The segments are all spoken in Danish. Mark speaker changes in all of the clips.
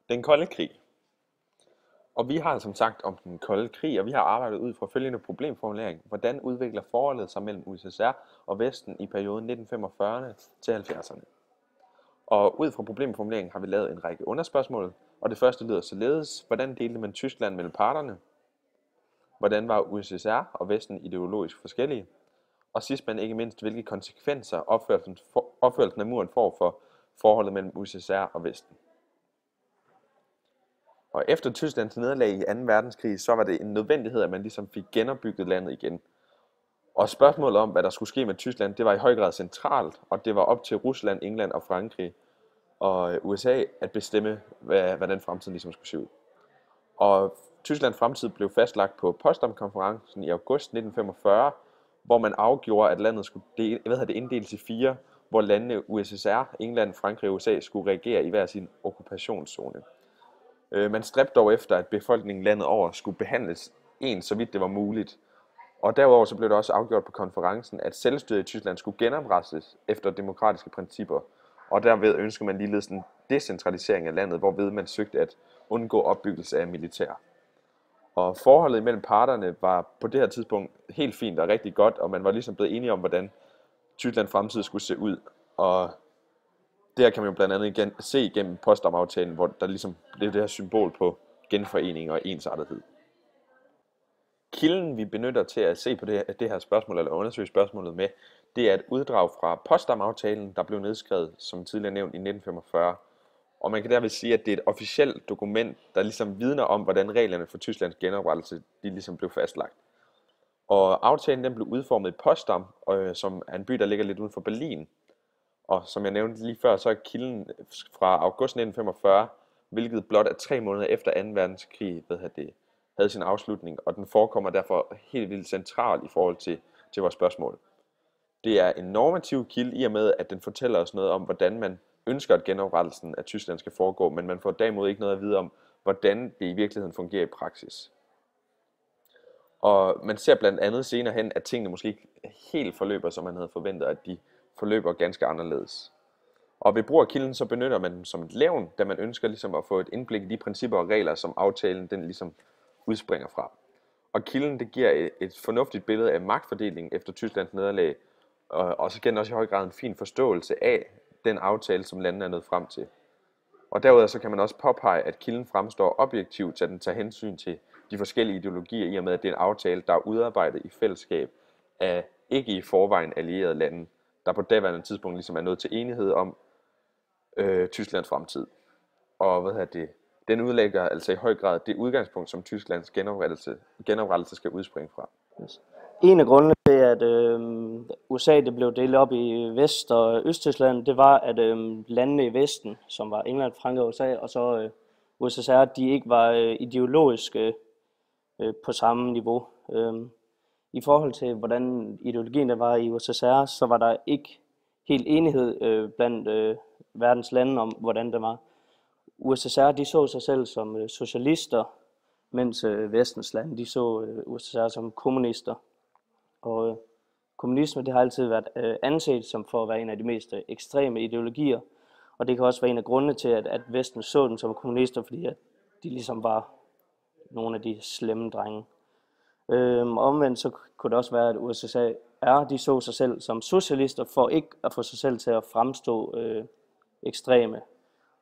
Speaker 1: Den kolde krig. Og vi har som sagt om den kolde krig, og vi har arbejdet ud fra følgende problemformulering. Hvordan udvikler forholdet sig mellem USSR og Vesten i perioden 1945 til 70'erne? Og ud fra problemformuleringen har vi lavet en række underspørgsmål, og det første lyder således: hvordan delte man Tyskland mellem parterne? Hvordan var USSR og Vesten ideologisk forskellige? Og sidst men ikke mindst, hvilke konsekvenser opførelsen af muren får for forholdet mellem USSR og Vesten? Og efter Tysklands nederlag i 2. verdenskrig, så var det en nødvendighed, at man ligesom fik genopbygget landet igen. Og spørgsmålet om, hvad der skulle ske med Tyskland, det var i høj grad centralt, og det var op til Rusland, England og Frankrig og USA at bestemme, hvordan fremtiden ligesom skulle se ud. Og Tysklands fremtid blev fastlagt på Potsdam-konferencen i august 1945, hvor man afgjorde, at landet skulle inddeles i 4, hvor landene USSR, England, Frankrig og USA skulle reagere i hver sin okkupationszone. Man stræbte dog efter, at befolkningen landet over skulle behandles ens, så vidt det var muligt. Og derudover så blev det også afgjort på konferencen, at selvstyret i Tyskland skulle genoprettes efter demokratiske principper. Og derved ønskede man ligeledes en decentralisering af landet, hvorved man søgte at undgå opbyggelse af militær. Og forholdet imellem parterne var på det her tidspunkt helt fint og rigtig godt, og man var ligesom blevet enige om, hvordan Tysklands fremtid skulle se ud. Og det her kan man jo blandt andet se igennem Potsdam-aftalen, hvor der ligesom blev det her symbol på genforening og ensartethed. Kilden, vi benytter til at se på det her spørgsmål, eller undersøge spørgsmålet med, det er et uddrag fra Potsdam-aftalen, der blev nedskrevet, som tidligere nævnt, i 1945. Og man kan derved sige, at det er et officielt dokument, der ligesom vidner om, hvordan reglerne for Tysklands genoprettelse de ligesom blev fastlagt. Og aftalen den blev udformet i Potsdam, som er en by, der ligger lidt uden for Berlin. Og som jeg nævnte lige før, så er kilden fra august 1945, hvilket blot er 3 måneder efter 2. verdenskrig havde sin afslutning, og den forekommer derfor helt vildt central i forhold til vores spørgsmål. Det er en normativ kilde i og med, at den fortæller os noget om, hvordan man ønsker, at genoprettelsen af Tyskland skal foregå, men man får derimod ikke noget at vide om, hvordan det i virkeligheden fungerer i praksis. Og man ser blandt andet senere hen, at tingene måske ikke helt forløber, som man havde forventet, at de forløber ganske anderledes. Og ved brug af kilden, så benytter man den som et levn, da man ønsker ligesom at få et indblik i de principper og regler, som aftalen den ligesom udspringer fra. Og kilden det giver et fornuftigt billede af magtfordelingen efter Tysklands nederlag, og så giver den også i høj grad en fin forståelse af den aftale, som landene er nået frem til. Og derudover så kan man også påpege, at kilden fremstår objektivt, så den tager hensyn til de forskellige ideologier, i og med at det er en aftale, der er udarbejdet i fællesskab af ikke i forvejen allierede lande, der på daværende tidspunkt ligesom er nået til enighed om Tysklands fremtid. Og den udlægger altså i høj grad det udgangspunkt, som Tysklands genoprettelse skal udspringe fra.
Speaker 2: Yes. En af grundene til, at USA det blev delt op i Vest- og Østtyskland, det var, at landene i Vesten, som var England, Frankrig og USA, og så USSR, de ikke var ideologisk på samme niveau. I forhold til, hvordan ideologien der var i USSR, så var der ikke helt enighed blandt verdens lande om, hvordan det var. USSR de så sig selv som socialister, mens vestens lande de så USSR som kommunister. Og kommunisme det har altid været anset som for at være en af de mest ekstreme ideologier, og det kan også være en af grundene til, at Vesten så dem som kommunister, fordi at de ligesom var nogle af de slemme drenge. Omvendt så kunne det også være, at USSR de så sig selv som socialister for ikke at få sig selv til at fremstå ekstreme.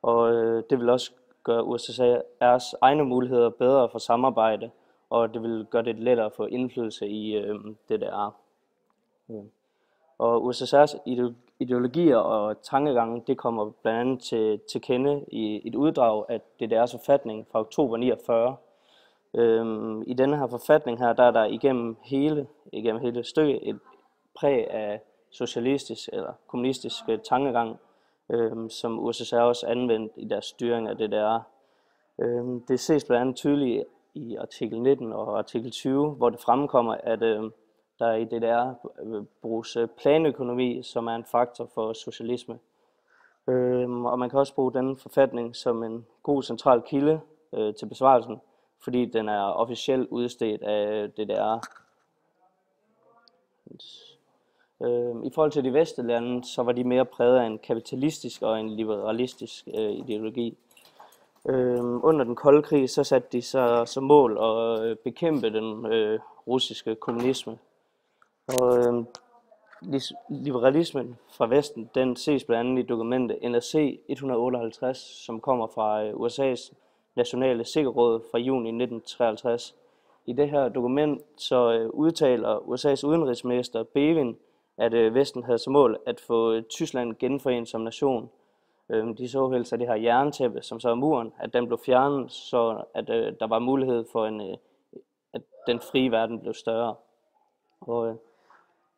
Speaker 2: Og det vil også gøre USSR's egne muligheder bedre for samarbejde, og det vil gøre det lettere at få indflydelse i DDR. Og USSR's ideologier og tankegange, det kommer blandt andet til kende i et uddrag af DDR's forfatning fra oktober 49. I denne her forfatning her, der er der igennem hele stykket et præg af socialistisk eller kommunistisk tankegang, som USSR også anvendt i deres styring af DDR. Det ses blandt andet tydeligt i artikel 19 og artikel 20, hvor det fremkommer, at der i DDR bruges planøkonomi, som er en faktor for socialisme. Og man kan også bruge denne forfatning som en god central kilde til besvarelsen, fordi den er officielt udstedt af DDR. I forhold til de vestlige lande, så var de mere præget af en kapitalistisk og en liberalistisk ideologi. Under den kolde krig, så satte de sig som mål at bekæmpe den russiske kommunisme. Og liberalismen fra Vesten, den ses blandt andet i dokumentet NRC 158, som kommer fra USA's Nationale Sikkerhedsråd fra juni 1953. I det her dokument så udtaler USA's udenrigsminister Bevin, at Vesten havde som mål at få Tyskland genforenet som nation. De så helst, at det her jerntæppe, som så er muren, at den blev fjernet, så at der var mulighed for, at den frie verden blev større. Og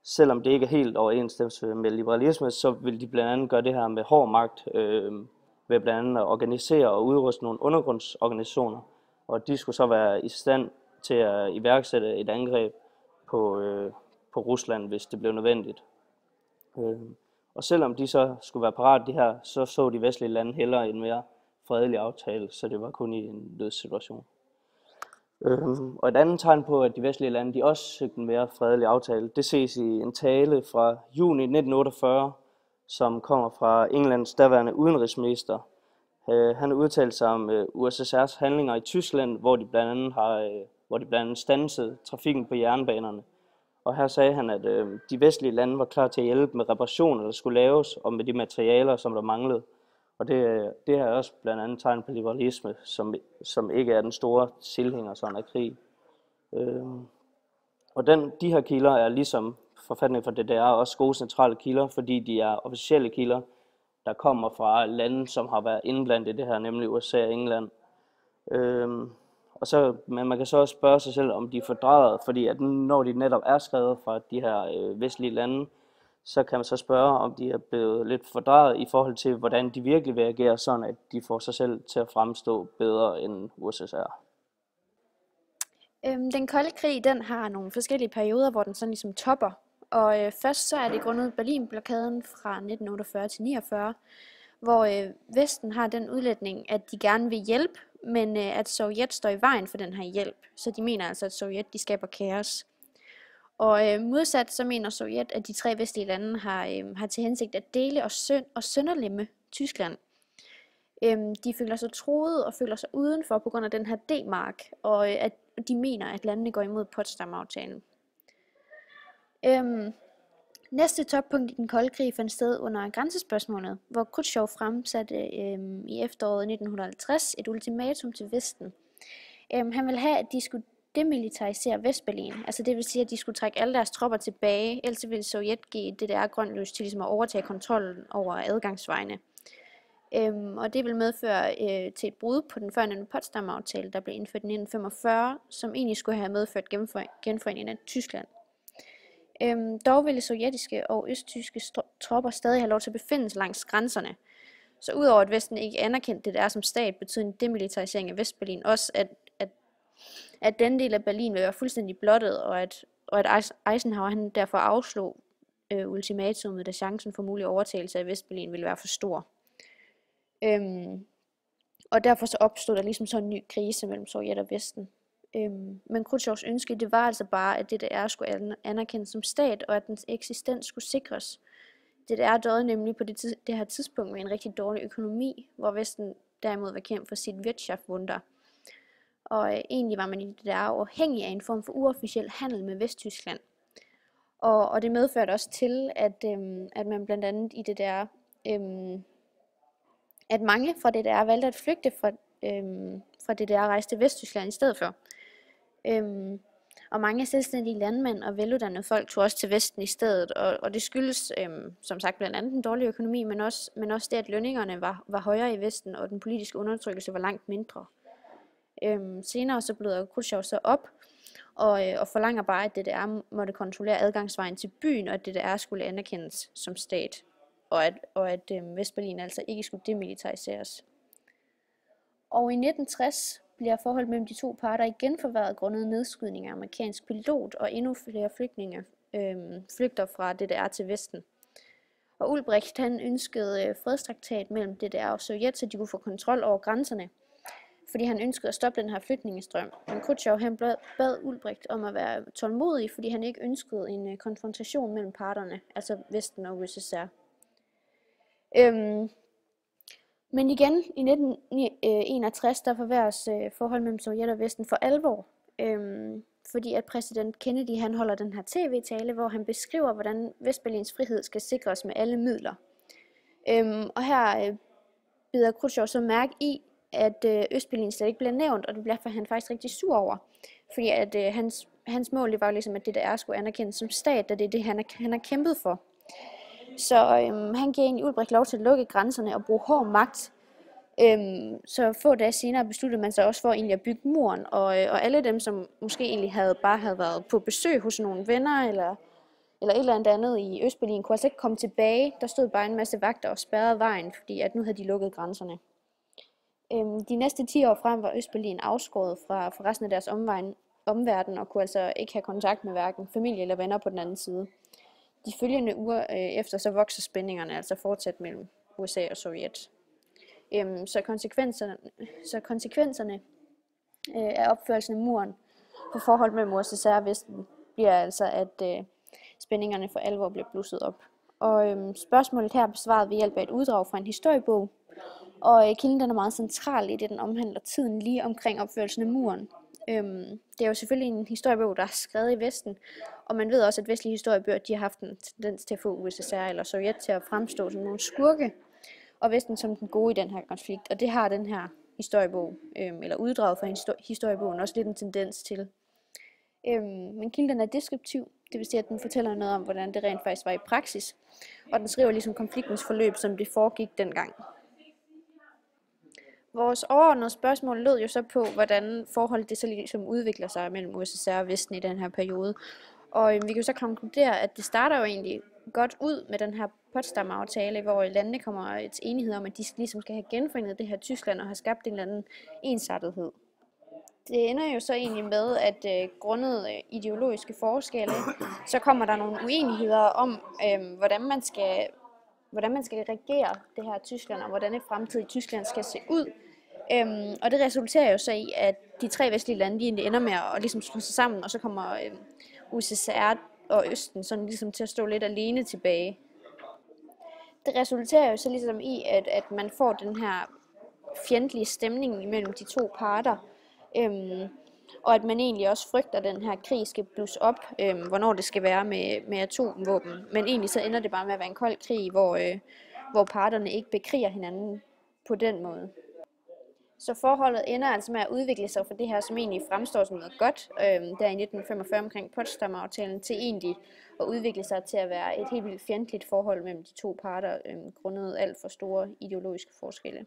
Speaker 2: selvom det ikke er helt overensstemmelse med liberalisme, så vil de blandt andet gøre det her med hård magt, ved blandt andet at organisere og udruste nogle undergrundsorganisationer, og de skulle så være i stand til at iværksætte et angreb på Rusland, hvis det blev nødvendigt. Og selvom de så skulle være parat de her, så de vestlige lande hellere en mere fredelig aftale, så det var kun i en nødsituation. Og et andet tegn på, at de vestlige lande de også søgte en mere fredelig aftale, det ses i en tale fra juni 1948, som kommer fra Englands daværende udenrigsminister. Han udtalte sig om USSR's handlinger i Tyskland, hvor de blandt andet standsede trafikken på jernbanerne. Og her sagde han, at de vestlige lande var klar til at hjælpe med reparationer, der skulle laves, og med de materialer, som der manglede. Og det er også blandt andet tegn på liberalisme, som ikke er den store tilhænger sådan af krig. Og de her kilder er ligesom forfatningen fra DDR også gode centrale kilder, fordi de er officielle kilder, der kommer fra lande, som har været indblandet i det her, nemlig USA og England. Men man kan så også spørge sig selv, om de er fordrejet, fordi at når de netop er skrevet fra de her vestlige lande, så kan man så spørge, om de er blevet lidt fordrejet i forhold til, hvordan de virkelig vil agere, sådan at de får sig selv til at fremstå bedre end USSR.
Speaker 3: Den kolde krig, den har nogle forskellige perioder, hvor den sådan ligesom topper. Og først så er det grundet Berlinblokaden fra 1948 til 49, hvor Vesten har den udlægning, at de gerne vil hjælpe, men at Sovjet står i vejen for den her hjælp. Så de mener altså, at Sovjet de skaber kaos. Og modsat så mener Sovjet, at de tre vestlige lande har til hensigt at dele og sønderlemme Tyskland. De føler sig truet og føler sig udenfor på grund af den her D-mark, og at de mener, at landene går imod Potsdam-aftalen. Næste toppunkt i den kolde krig fandt sted under grænsespørgsmålet, hvor Khrusjtjov fremsatte i efteråret 1950 et ultimatum til Vesten. Han ville have, at de skulle demilitarisere Vestberlin, altså det vil sige, at de skulle trække alle deres tropper tilbage, ellers ville Sovjet give DDR grønt lys til ligesom at overtage kontrollen over adgangsvejene. Og det vil medføre til et brud på den førnævnte Potsdam-aftale, der blev indført i 1945, som egentlig skulle have medført genforeningen af Tyskland. Dog ville sovjetiske og østtyske tropper stadig have lov til at befinde sig langs grænserne. Så udover at Vesten ikke anerkendte DDR som stat, betød en demilitarisering af Vestberlin også, at den del af Berlin ville være fuldstændig blottet, og at Eisenhower han derfor afslog ultimatumet, da chancen for mulig overtagelse af Vestberlin ville være for stor. Og derfor så opstod der ligesom sådan en ny krise mellem Sovjet og Vesten. Men Khrusjtjovs ønske, det var altså bare, at DDR skulle anerkendes som stat, og at dens eksistens skulle sikres. DDR døde nemlig på det her tidspunkt med en rigtig dårlig økonomi, hvor Vesten derimod var kendt for sit Wirtschaftswunder. Og egentlig var man i DDR afhængig af en form for uofficiel handel med Vesttyskland. Og det medførte også til, at man blandt andet i DDR, at mange fra DDR valgte at flygte fra DDR og rejse til Vesttyskland i stedet for. Og mange selvstændige landmænd og veluddannede folk tog også til Vesten i stedet, og det skyldes som sagt blandt andet den dårlige økonomi, men også det, at lønningerne var højere i Vesten, og den politiske undertrykkelse var langt mindre. Senere så bløder Khrusjtjov så op og forlanger bare, at DDR måtte kontrollere adgangsvejen til byen, og at DDR skulle anerkendes som stat, og at Vestberlin altså ikke skulle demilitariseres. Og i 1960 bliver forholdet mellem de to parter igen forværret grundet nedskydning af amerikansk pilot, og endnu flere flygtninge flygter fra DDR til Vesten. Og Ulbricht han ønskede fredstraktat mellem DDR og Sovjet, så de kunne få kontrol over grænserne, fordi han ønskede at stoppe den her flygtningestrøm. Men Khrusjtjov han bad Ulbricht om at være tålmodig, fordi han ikke ønskede en konfrontation mellem parterne, altså Vesten og USSR. Men igen, i 1961, der forværres forhold mellem Sovjet og Vesten for alvor. Fordi at præsident Kennedy han holder den her tv-tale, hvor han beskriver, hvordan Vestberlins frihed skal sikres med alle midler. Og her bider Khrushchev så mærke i, at Østberlin slet ikke bliver nævnt, og det bliver han faktisk rigtig sur over. Fordi at hans mål det var jo ligesom, at DDR skulle anerkendes som stat, og det er det, han har kæmpet for. Så han giver egentlig Ulbricht lov til at lukke grænserne og bruge hård magt. Så få dage senere besluttede man sig også for egentlig at bygge muren, og alle dem, som måske egentlig bare havde været på besøg hos nogle venner eller et eller andet i Østberlin, kunne altså ikke komme tilbage. Der stod bare en masse vagter og spærrede vejen, fordi at nu havde de lukket grænserne. De næste 10 år frem var Østberlin afskåret fra resten af deres omverden og kunne altså ikke have kontakt med hverken familie eller venner på den anden side. De følgende uger efter så vokser spændingerne altså fortsat mellem USA og Sovjet. Så konsekvenserne af opførelsen af muren på forhold mellem USSR og Vesten bliver altså, at spændingerne for alvor bliver blusset op. Og spørgsmålet her er besvaret ved hjælp af et uddrag fra en historiebog, og kilden den er meget central i det, den omhandler tiden lige omkring opførelsen af muren. Det er jo selvfølgelig en historiebog, der er skrevet i Vesten, og man ved også, at vestlige historiebøger de har haft en tendens til at få USSR eller Sovjet til at fremstå som nogle skurke, og Vesten som den gode i den her konflikt. Og det har den her historiebog, eller uddraget fra historiebogen, også lidt en tendens til. Men kilden er deskriptiv, det vil sige, at den fortæller noget om, hvordan det rent faktisk var i praksis, og den skriver ligesom konfliktens forløb, som det foregik dengang. Vores overordnede spørgsmål lød jo så på, hvordan forholdet det så ligesom udvikler sig mellem USSR og Vesten i den her periode. Og vi kan jo så konkludere, at det starter jo egentlig godt ud med den her Potsdam-aftale, hvor landene kommer til enighed om, at de ligesom skal have genforenet det her Tyskland og have skabt en eller anden ensartethed. Det ender jo så egentlig med, at grundet ideologiske forskelle, så kommer der nogle uenigheder om, hvordan man skal regere det her Tyskland, og hvordan et fremtidigt Tyskland skal se ud. Og det resulterer jo så i, at de 3 vestlige lande de ender med at ligesom slå sig sammen, og så kommer USSR og Østen sådan ligesom til at stå lidt alene tilbage. Det resulterer jo så ligesom i, at man får den her fjendtlige stemning imellem de 2 parter, og at man egentlig også frygter, at den her krig skal blusse op, hvornår det skal være med atomvåben. Men egentlig så ender det bare med at være en kold krig, hvor parterne ikke bekriger hinanden på den måde. Så forholdet ender altså med at udvikle sig fra det her, som egentlig fremstår som noget godt, der i 1945 omkring Potsdam-aftalen, til egentlig at udvikle sig til at være et helt vildt fjendtligt forhold mellem de 2 parter, grundet alt for store ideologiske forskelle.